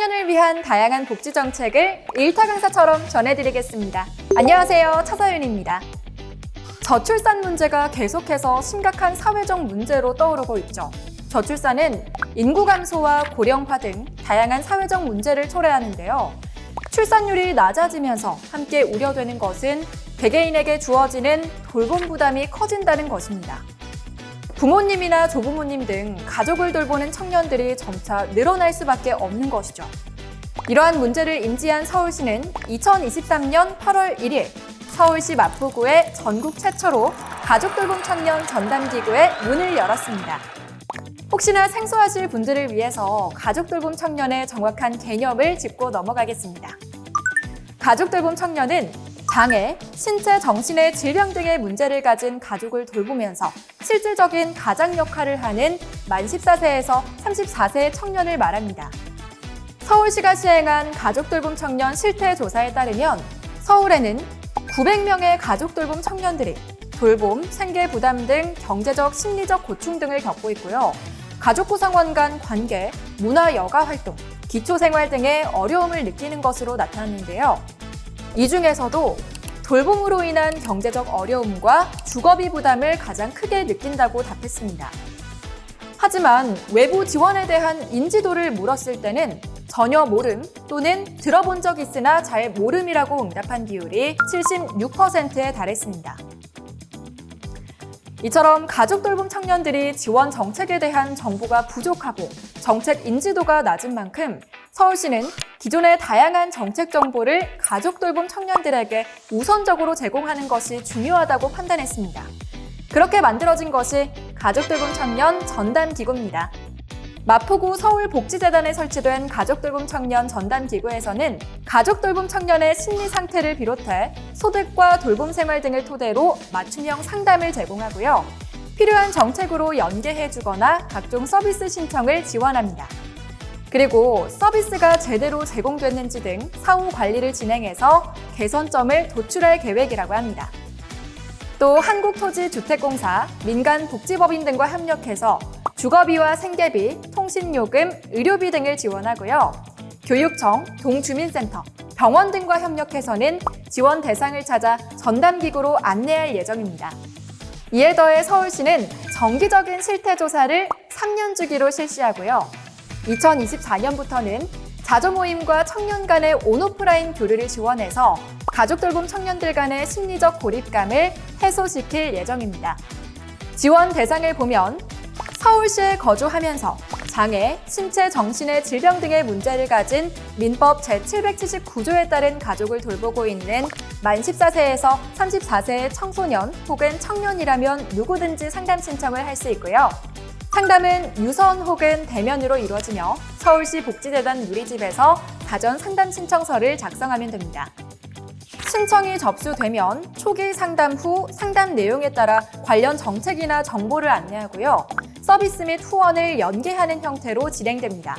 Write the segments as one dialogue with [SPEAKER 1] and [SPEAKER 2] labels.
[SPEAKER 1] 청년을 위한 다양한 복지 정책을 일타 강사처럼 전해드리겠습니다. 안녕하세요, 차서윤입니다. 저출산 문제가 계속해서 심각한 사회적 문제로 떠오르고 있죠. 저출산은 인구 감소와 고령화 등 다양한 사회적 문제를 초래하는데요. 출산율이 낮아지면서 함께 우려되는 것은 개개인에게 주어지는 돌봄 부담이 커진다는 것입니다. 부모님이나 조부모님 등 가족을 돌보는 청년들이 점차 늘어날 수밖에 없는 것이죠. 이러한 문제를 인지한 서울시는 2023년 8월 1일 서울시 마포구에 전국 최초로 가족돌봄 청년 전담기구의 문을 열었습니다. 혹시나 생소하실 분들을 위해서 가족돌봄 청년의 정확한 개념을 짚고 넘어가겠습니다. 가족돌봄 청년은 장애, 신체, 정신의 질병 등의 문제를 가진 가족을 돌보면서 실질적인 가장 역할을 하는 만 14세에서 34세의 청년을 말합니다. 서울시가 시행한 가족돌봄 청년 실태조사에 따르면 서울에는 900명의 가족돌봄 청년들이 돌봄, 생계 부담 등 경제적, 심리적 고충 등을 겪고 있고요. 가족 구성원 간 관계, 문화 여가 활동, 기초생활 등의 어려움을 느끼는 것으로 나타났는데요. 이 중에서도 돌봄으로 인한 경제적 어려움과 주거비 부담을 가장 크게 느낀다고 답했습니다. 하지만 외부 지원에 대한 인지도를 물었을 때는 전혀 모름 또는 들어본 적 있으나 잘 모름이라고 응답한 비율이 76%에 달했습니다. 이처럼 가족돌봄 청년들이 지원 정책에 대한 정보가 부족하고 정책 인지도가 낮은 만큼 서울시는 기존의 다양한 정책 정보를 가족돌봄 청년들에게 우선적으로 제공하는 것이 중요하다고 판단했습니다. 그렇게 만들어진 것이 가족돌봄 청년 전담기구입니다. 마포구 서울복지재단에 설치된 가족돌봄 청년 전담기구에서는 가족돌봄 청년의 심리 상태를 비롯해 소득과 돌봄 생활 등을 토대로 맞춤형 상담을 제공하고요. 필요한 정책으로 연계해주거나 각종 서비스 신청을 지원합니다. 그리고 서비스가 제대로 제공됐는지 등 사후 관리를 진행해서 개선점을 도출할 계획이라고 합니다. 또 한국토지주택공사, 민간복지법인 등과 협력해서 주거비와 생계비, 통신요금, 의료비 등을 지원하고요. 교육청, 동주민센터, 병원 등과 협력해서는 지원 대상을 찾아 전담기구로 안내할 예정입니다. 이에 더해 서울시는 정기적인 실태조사를 3년 주기로 실시하고요. 2024년부터는 자조모임과 청년 간의 온오프라인 교류를 지원해서 가족돌봄 청년들 간의 심리적 고립감을 해소시킬 예정입니다. 지원 대상을 보면 서울시에 거주하면서 장애, 신체, 정신의 질병 등의 문제를 가진 민법 제779조에 따른 가족을 돌보고 있는 만 14세에서 34세의 청소년 혹은 청년이라면 누구든지 상담 신청을 할 수 있고요. 상담은 유선 혹은 대면으로 이루어지며 서울시 복지재단 누리집에서 사전 상담 신청서를 작성하면 됩니다. 신청이 접수되면 초기 상담 후 상담 내용에 따라 관련 정책이나 정보를 안내하고요. 서비스 및 후원을 연계하는 형태로 진행됩니다.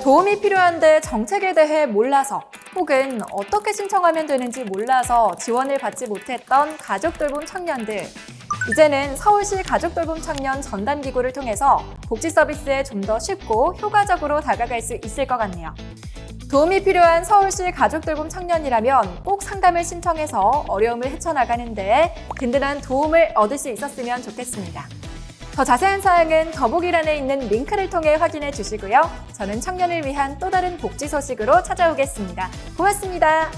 [SPEAKER 1] 도움이 필요한데 정책에 대해 몰라서 혹은 어떻게 신청하면 되는지 몰라서 지원을 받지 못했던 가족돌봄 청년들, 이제는 서울시 가족돌봄 청년 전담기구를 통해서 복지 서비스에 좀 더 쉽고 효과적으로 다가갈 수 있을 것 같네요. 도움이 필요한 서울시 가족돌봄 청년이라면 꼭 상담을 신청해서 어려움을 헤쳐나가는 데 든든한 도움을 얻을 수 있었으면 좋겠습니다. 더 자세한 사항은 더보기란에 있는 링크를 통해 확인해 주시고요. 저는 청년을 위한 또 다른 복지 소식으로 찾아오겠습니다. 고맙습니다.